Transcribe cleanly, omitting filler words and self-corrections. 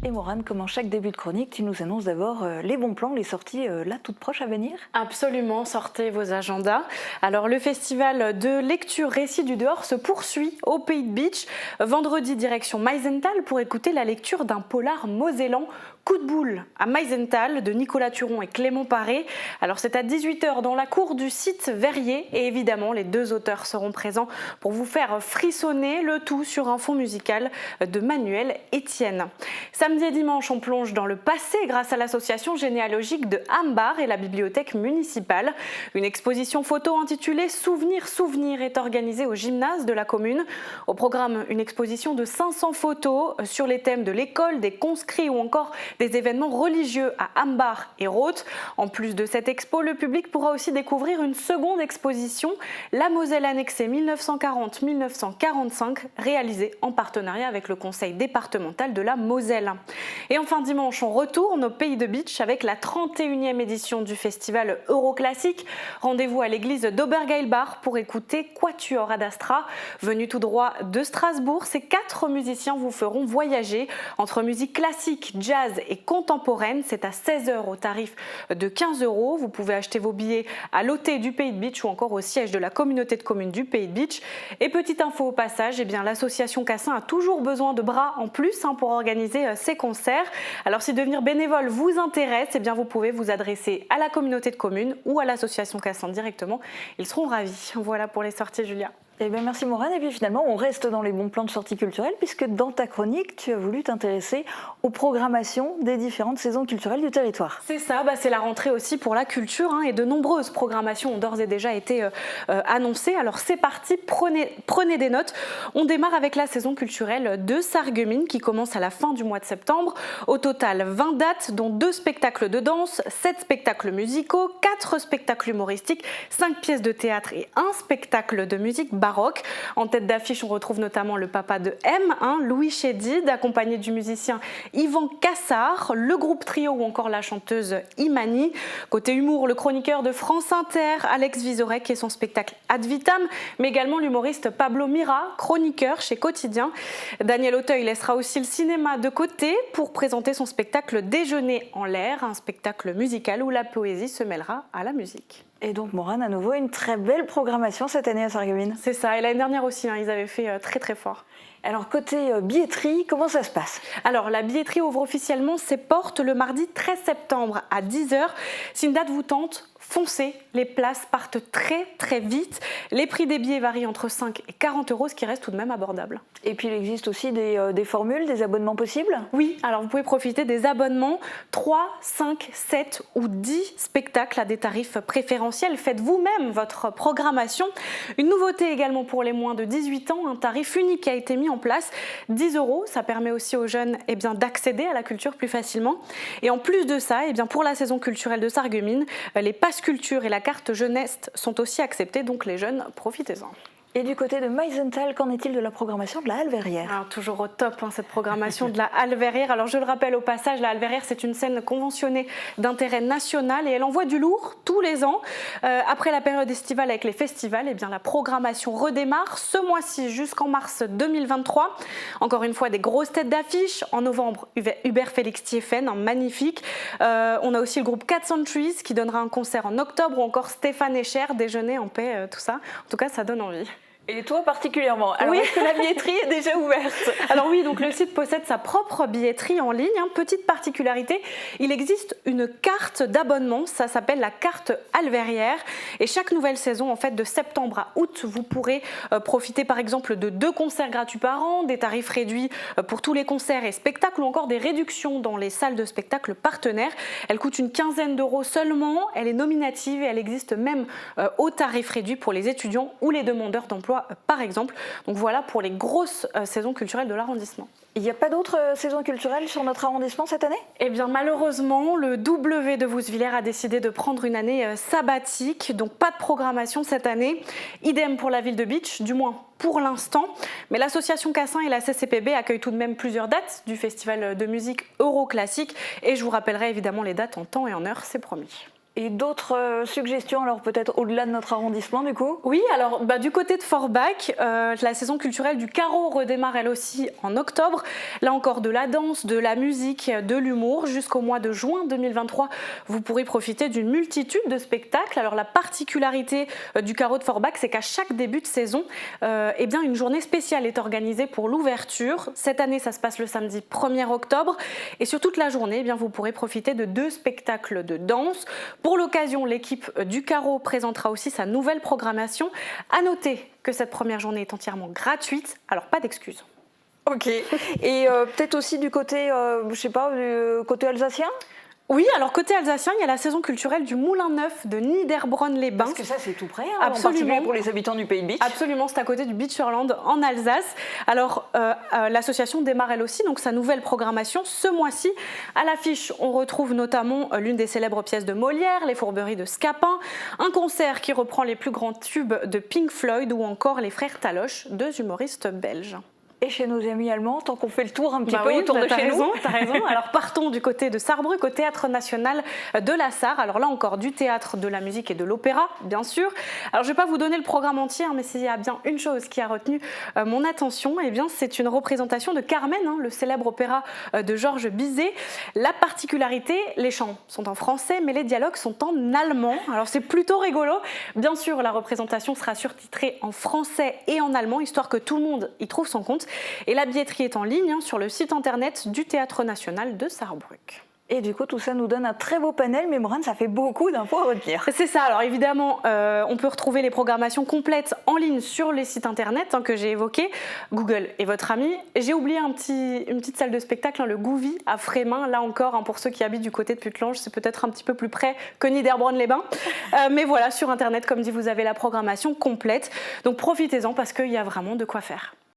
Et Morane, comme en chaque début de chronique, tu nous annonces d'abord les bons plans, les sorties là toutes proches à venir. Absolument, sortez vos agendas. Alors le festival de lecture Récits du dehors se poursuit au Pays de Bitche. Vendredi, direction Meisenthal pour écouter la lecture d'un polar mosellan, Coup de boule à Meisenthal de Nicolas Turon et Clément Paré. Alors c'est à 18h dans la cour du site Verrier et évidemment les deux auteurs seront présents pour vous faire frissonner, le tout sur un fond musical de Manuel Etienne. Samedi et dimanche, on plonge dans le passé grâce à l'association généalogique de Ambar et la bibliothèque municipale. Une exposition photo intitulée Souvenir, Souvenir est organisée au gymnase de la commune. Au programme, une exposition de 500 photos sur les thèmes de l'école, des conscrits ou encore des événements religieux à Ambar et Roth. En plus de cette expo, le public pourra aussi découvrir une seconde exposition, La Moselle annexée 1940-1945, réalisée en partenariat avec le conseil départemental de la Moselle. Et enfin dimanche, on retourne au Pays de Bitche avec la 31e édition du festival Euroclassique. Rendez-vous à l'église d'Obergeilbach pour écouter Quatuor ad Astra. Venu tout droit de Strasbourg, ces 4 musiciens vous feront voyager entre musique classique, jazz et contemporaine. C'est à 16h au tarif de 15 €. Vous pouvez acheter vos billets à l'OT du Pays de Bitche ou encore au siège de la communauté de communes du Pays de Bitche. Et petite info au passage, l'association Cassin a toujours besoin de bras en plus pour organiser ses concerts. Alors si devenir bénévole vous intéresse, vous pouvez vous adresser à la communauté de communes ou à l'association Cassin directement. Ils seront ravis. Voilà pour les sorties, Julia. Merci Morane. Et puis finalement, on reste dans les bons plans de sortie culturelle puisque dans ta chronique, tu as voulu t'intéresser aux programmations des différentes saisons culturelles du territoire. C'est ça, c'est la rentrée aussi pour la culture et de nombreuses programmations ont d'ores et déjà été annoncées. Alors c'est parti, prenez des notes. On démarre avec la saison culturelle de Sarreguemines qui commence à la fin du mois de septembre. Au total, 20 dates dont 2 spectacles de danse, 7 spectacles musicaux, 4 spectacles humoristiques, 5 pièces de théâtre et 1 spectacle de musique baroque. En tête d'affiche, on retrouve notamment le papa de M, Louis Chédid, accompagné du musicien Yvan Cassard, le groupe Trio ou encore la chanteuse Imani. Côté humour, le chroniqueur de France Inter, Alex Vizorek et son spectacle Ad Vitam, mais également l'humoriste Pablo Mira, chroniqueur chez Quotidien. Daniel Auteuil laissera aussi le cinéma de côté pour présenter son spectacle Déjeuner en l'air, un spectacle musical où la poésie se mêlera à la musique. Et donc Morane, à nouveau, une très belle programmation cette année à Sarreguemines. C'est ça, et l'année dernière aussi, ils avaient fait très très fort. Alors côté billetterie, comment ça se passe? Alors la billetterie ouvre officiellement ses portes le mardi 13 septembre à 10h. Si une date vous tente, foncez, les places partent très très vite. Les prix des billets varient entre 5 et 40 €, ce qui reste tout de même abordable. Et puis il existe aussi des formules, des abonnements possibles? Oui, alors vous pouvez profiter des abonnements 3, 5, 7 ou 10 spectacles à des tarifs préférentiels. Faites vous-même votre programmation. Une nouveauté également pour les moins de 18 ans, un tarif unique a été mis en place, 10 €. Ça permet aussi aux jeunes d'accéder à la culture plus facilement. Et en plus de ça, pour la saison culturelle de Sarreguemines, les passes culture et la carte jeunesse sont aussi acceptés, donc les jeunes, profitez-en. Et du côté de Meisenthal, qu'en est-il de la programmation de la Halle Verrière? Alors, toujours au top cette programmation de la Halle Verrière. Alors je le rappelle au passage, la Halle Verrière c'est une scène conventionnée d'intérêt national et elle envoie du lourd tous les ans. Après la période estivale avec les festivals, la programmation redémarre ce mois-ci jusqu'en mars 2023. Encore une fois, des grosses têtes d'affiche. En novembre, Hubert Félix Thieffen, magnifique. On a aussi le groupe 4 Centuries qui donnera un concert en octobre ou encore Stéphane Echer, Déjeuner en paix, tout ça. En tout cas, ça donne envie. Et toi particulièrement. Alors, oui. Est-ce que la billetterie est déjà ouverte? Alors oui, donc le site possède sa propre billetterie en ligne. Petite particularité, il existe une carte d'abonnement, ça s'appelle la carte Halle Verrière. Et chaque nouvelle saison, en fait, de septembre à août, vous pourrez profiter par exemple de 2 concerts gratuits par an, des tarifs réduits pour tous les concerts et spectacles ou encore des réductions dans les salles de spectacle partenaires. Elle coûte une quinzaine d'euros seulement, elle est nominative et elle existe même au tarif réduit pour les étudiants ou les demandeurs d'emploi par exemple. Donc voilà pour les grosses saisons culturelles de l'arrondissement. Il n'y a pas d'autres saisons culturelles sur notre arrondissement cette année? Malheureusement, le W de Vousvillers a décidé de prendre une année sabbatique, donc pas de programmation cette année. Idem pour la ville de Bitche, du moins pour l'instant. Mais l'association Cassin et la CCPB accueillent tout de même plusieurs dates du festival de musique Euroclassique et je vous rappellerai évidemment les dates en temps et en heure, c'est promis. Et d'autres suggestions, alors peut-être au-delà de notre arrondissement du coup? Oui, alors du côté de Forbach, la saison culturelle du carreau redémarre elle aussi en octobre. Là encore de la danse, de la musique, de l'humour. Jusqu'au mois de juin 2023, vous pourrez profiter d'une multitude de spectacles. Alors la particularité du carreau de Forbach, c'est qu'à chaque début de saison, une journée spéciale est organisée pour l'ouverture. Cette année, ça se passe le samedi 1er octobre. Et sur toute la journée, vous pourrez profiter de 2 spectacles de danse. Pour l'occasion, l'équipe du carreau présentera aussi sa nouvelle programmation. À noter que cette première journée est entièrement gratuite, alors pas d'excuses. Ok. Et peut-être aussi du côté, du côté alsacien? Oui, alors côté alsacien, il y a la saison culturelle du Moulin Neuf de Niederbronn-les-Bains. Parce que ça, c'est tout près, Absolument. En particulier pour les habitants du Pays de Beach. Absolument, c'est à côté du Beacherland en Alsace. Alors, l'association démarre elle aussi donc sa nouvelle programmation ce mois-ci. À l'affiche, on retrouve notamment l'une des célèbres pièces de Molière, Les Fourberies de Scapin, un concert qui reprend les plus grands tubes de Pink Floyd ou encore Les Frères Taloche, 2 humoristes belges. Et chez nos amis allemands, tant qu'on fait le tour un petit peu autour de chez nous. T'as raison. Alors partons du côté de Sarrebruck, au Théâtre National de la Sarre. Alors là encore du théâtre, de la musique et de l'opéra, bien sûr. Alors je ne vais pas vous donner le programme entier, mais s'il y a bien une chose qui a retenu mon attention, c'est une représentation de Carmen, le célèbre opéra de Georges Bizet. La particularité, les chants sont en français, mais les dialogues sont en allemand. Alors c'est plutôt rigolo. Bien sûr, la représentation sera surtitrée en français et en allemand, histoire que tout le monde y trouve son compte. Et la billetterie est en ligne sur le site internet du Théâtre National de Sarrebruck. Et du coup, tout ça nous donne un très beau panel, mais Maureen, ça fait beaucoup d'infos à retenir. C'est ça, alors évidemment, on peut retrouver les programmations complètes en ligne sur les sites internet que j'ai évoqués. Google est votre ami. J'ai oublié une petite salle de spectacle, le Gouvy à Frémin. Là encore, pour ceux qui habitent du côté de Putelange, c'est peut-être un petit peu plus près que Niederbronn-les-Bains. Mais voilà, sur internet, comme dit, vous avez la programmation complète. Donc profitez-en parce qu'il y a vraiment de quoi faire.